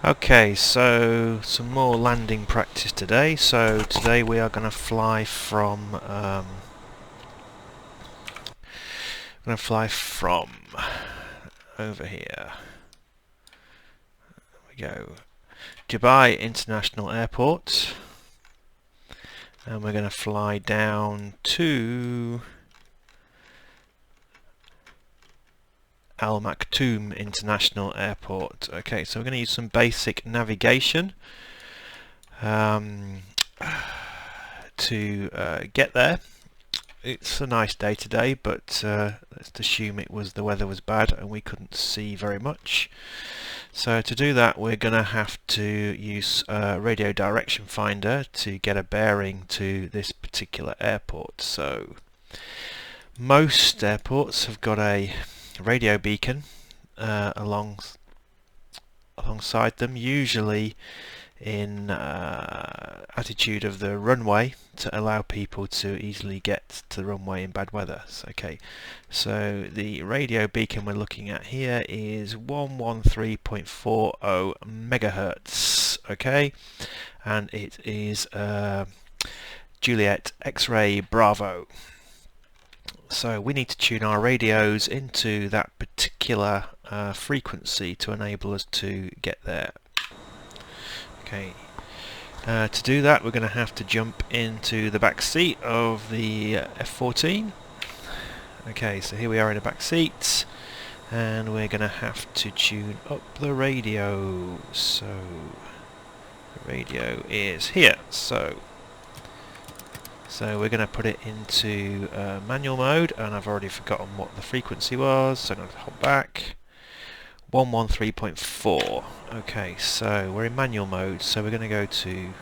Okay, so some more landing practice today. So today we are going to fly from over here. There we go, Dubai International Airport, and we're going to fly down to Al Maktoum International Airport. Okay, so we're going to use some basic navigation to get there. It's a nice day today, but let's assume the weather was bad and we couldn't see very much. So to do that, we're going to have to use a radio direction finder to get a bearing to this particular airport. So most airports have got a radio beacon alongside them, usually in attitude of the runway, to allow people to easily get to the runway in bad weather. Okay, so the radio beacon we're looking at here is 113.40 megahertz. Okay, and it is Juliet X-ray Bravo. So we need to tune our radios into that particular frequency to enable us to get there. Okay, to do that we're going to have to jump into the back seat of the F-14. Okay, so here we are in the back seat, and we're going to have to tune up the radio. So the radio is here. So we're going to put it into manual mode, and I've already forgotten what the frequency was, so I'm going to hop back. 113.4. Okay, so we're in manual mode, so we're going to go to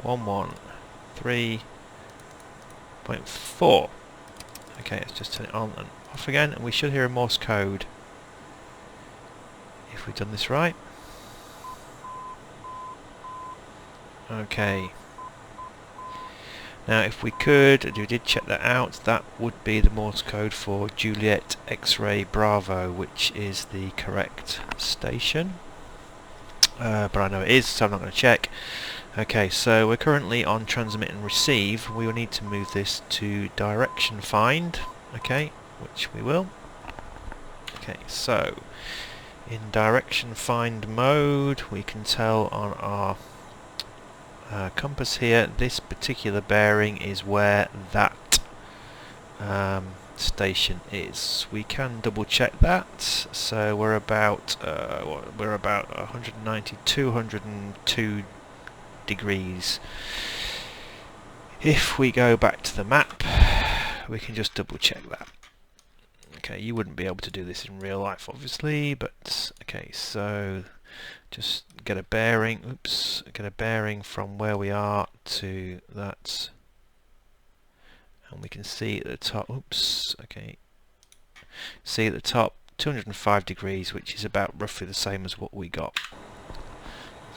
113.4. Okay, let's just turn it on and off again, and we should hear a Morse code if we've done this right. Okay, now if we did check that out, that would be the Morse code for Juliet X-ray Bravo, which is the correct station, but I know it is, so I'm not going to check. Okay, so we're currently on transmit and receive. We will need to move this to direction find, okay, which we will. Okay, so in direction find mode, we can tell on our compass here, this particular bearing is where that station is. We can double check that. So we're about 202 degrees. If we go back to the map, we can just double check that. Okay, you wouldn't be able to do this in real life, obviously, but okay, so just get a bearing, get a bearing from where we are to that, and we can see at the top, see at the top 205 degrees, which is about roughly the same as what we got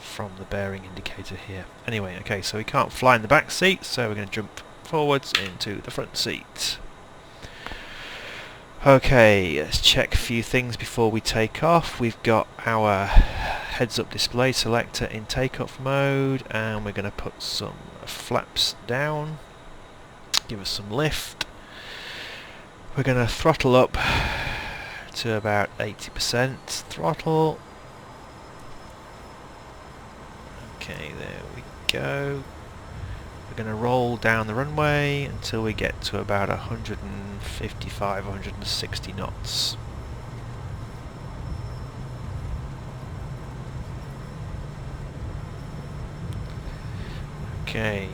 from the bearing indicator here. Anyway, okay, so we can't fly in the back seat, so we're going to jump forwards into the front seat. Okay, let's check a few things before we take off. We've got our heads-up display selector in takeoff mode, and we're going to put some flaps down, give us some lift. We're going to throttle up to about 80% throttle. Okay, there we go. We're going to roll down the runway until we get to about 155, 160 knots. Okay,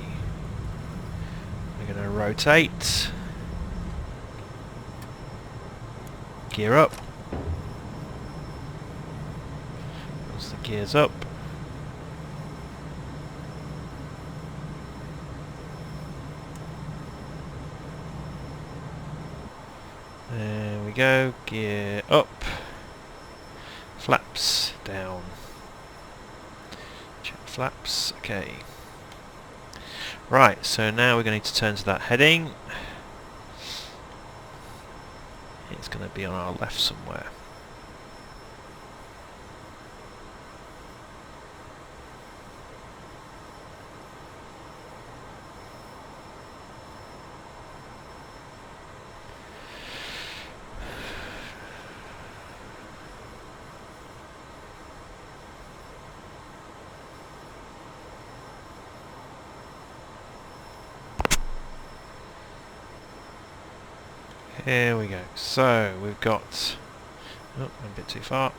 we're going to rotate, gear up, once the gear's up, there we go, gear up, flaps down, check flaps, okay. Right, so now we're going to need to turn to that heading. It's going to be on our left somewhere. Here we go. So we've got... Oh, I'm a bit too far.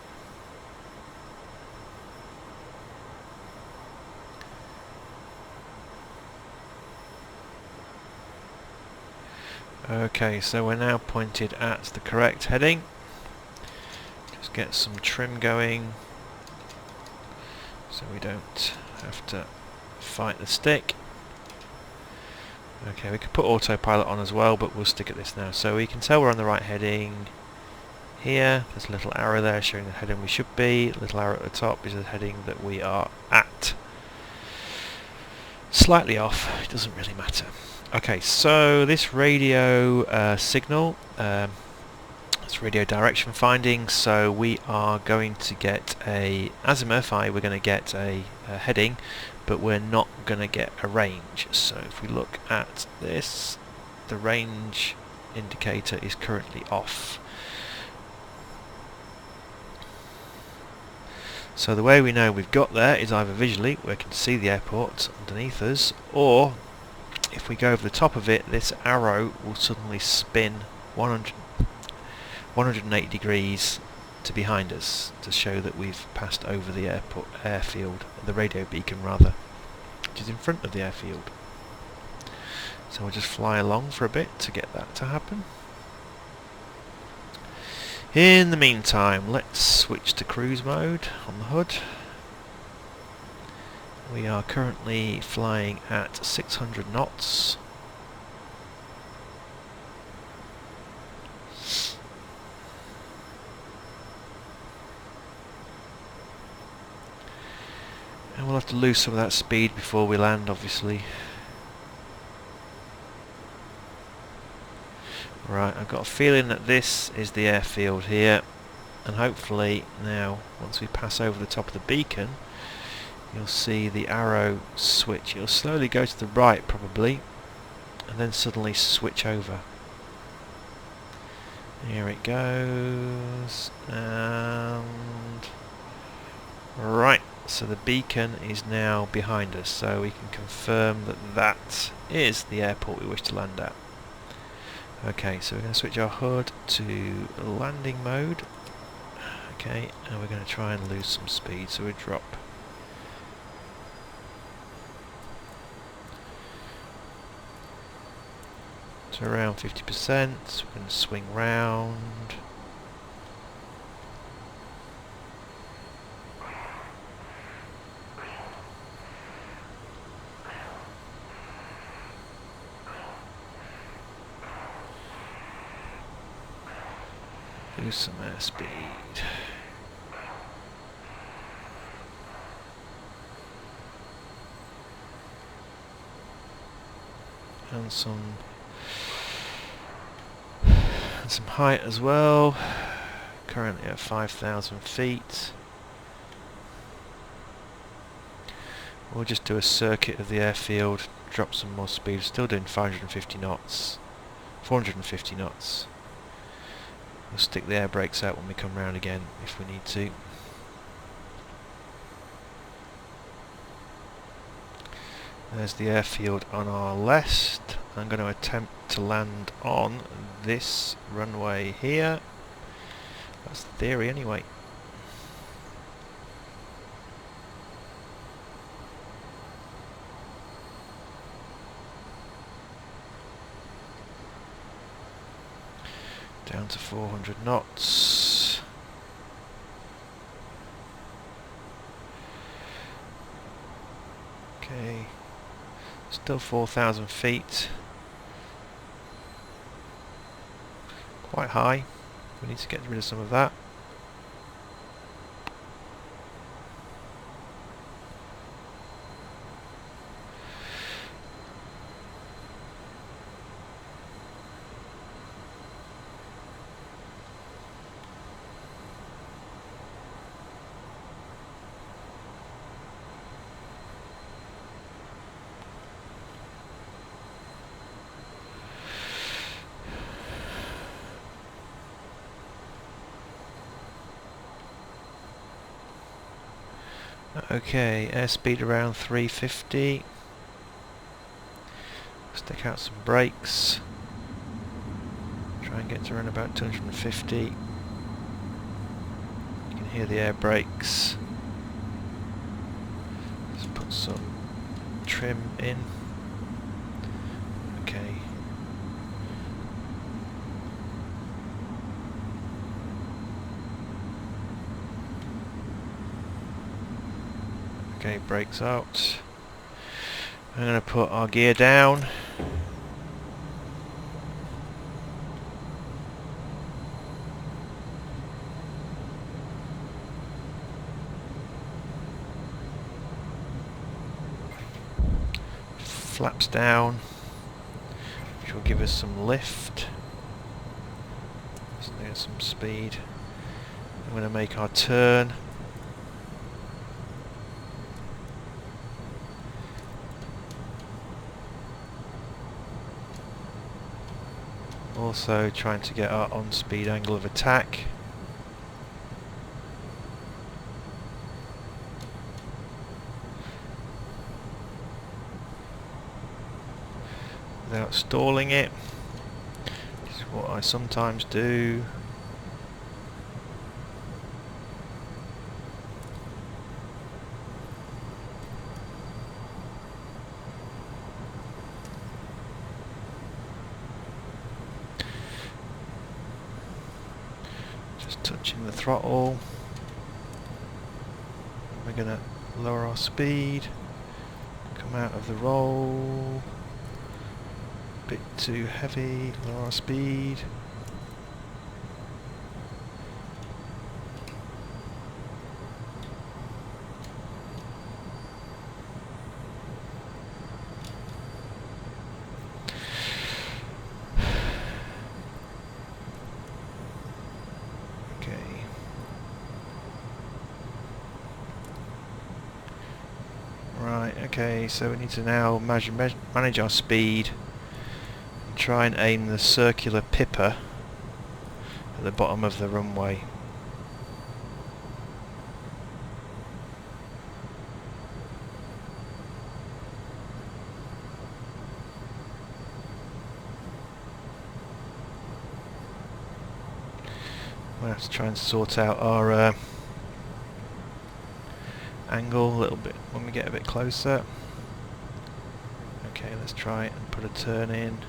Okay, so we're now pointed at the correct heading. Just get some trim going so we don't have to fight the stick. Okay, we could put autopilot on as well, but we'll stick at this now. So we can tell we're on the right heading here. There's a little arrow there showing the heading we should be. The little arrow at the top is the heading that we are at. Slightly off, it doesn't really matter. Okay, so this radio signal, it's radio direction finding, so we are going to get a azimuth, we're going to get a heading, but we're not going to get a range. So if we look at this, the range indicator is currently off. So the way we know we've got there is either visually, we can see the airport underneath us, or if we go over the top of it, this arrow will suddenly spin 180 degrees to behind us to show that we've passed over the airfield, the radio beacon rather, which is in front of the airfield. So we'll just fly along for a bit to get that to happen. In the meantime, let's switch to cruise mode on the hood. We are currently flying at 600 knots. And we'll have to lose some of that speed before we land, obviously. Right, I've got a feeling that this is the airfield here, and hopefully now, once we pass over the top of the beacon, you'll see the arrow switch. It'll slowly go to the right probably, and then suddenly switch over. Here it goes, and right, so the beacon is now behind us, so we can confirm that that is the airport we wish to land at. Okay, so we're going to switch our hood to landing mode. Okay, and we're going to try and lose some speed, so we drop to around 50%. We're going to swing round. Lose some airspeed. And some height as well. Currently at 5,000 feet. We'll just do a circuit of the airfield, drop some more speed. Still doing 550 knots, 450 knots. We'll stick the air brakes out when we come round again if we need to. There's the airfield on our left. I'm going to attempt to land on this runway here. That's the theory anyway. Down to 400 knots. Okay, still 4,000 feet. Quite high. We need to get rid of some of that. Okay, airspeed around 350. Stick out some brakes. Try Try and get to around about 250. You can hear the air brakes. Let's put some trim in. Okay. Okay, brakes out. I'm going to put our gear down. Flaps down, which will give us some lift. So there's some speed. I'm going to make our turn. Also trying to get our on-speed angle of attack. Without stalling it. This is what I sometimes do. Just touching the throttle. We're going to lower our speed. Come out of the roll. Bit too heavy, lower our speed. Okay. Right, okay, so we need to now manage our speed. Try and aim the circular pipper at the bottom of the runway. We'll have to try and sort out our angle a little bit when we get a bit closer. Okay, let's try it and put a turn in.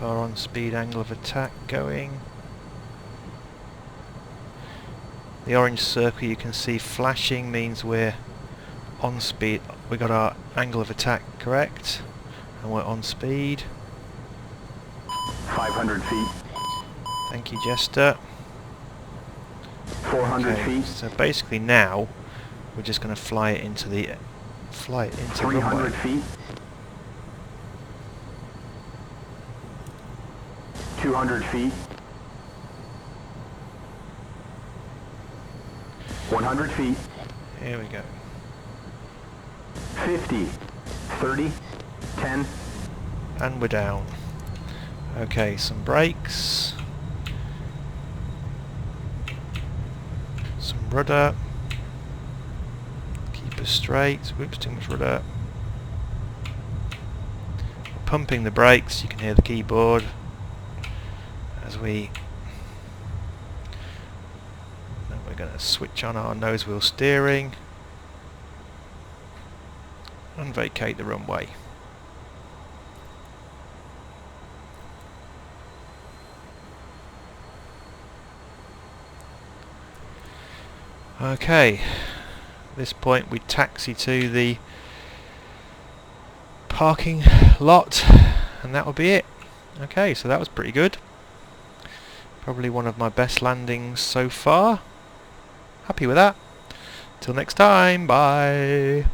Our on-speed angle of attack going. The orange circle you can see flashing means we're on speed. We got our angle of attack correct, and we're on speed. 500 feet. Thank you, Jester. 400 okay, feet. so basically now we're just going to fly it into 300 runway. feet. 200 feet. 100 feet. Here we go. 50. 30. 10. And we're down. Okay, some brakes. Some rudder. Keep us straight. Whoops, too much rudder. Pumping the brakes, you can hear the keyboard as we're going to switch on our nose wheel steering and vacate the runway. Okay, at this point we taxi to the parking lot and that will be it. Okay, so that was pretty good. Probably one of my best landings so far. Happy with that. Till next time, bye.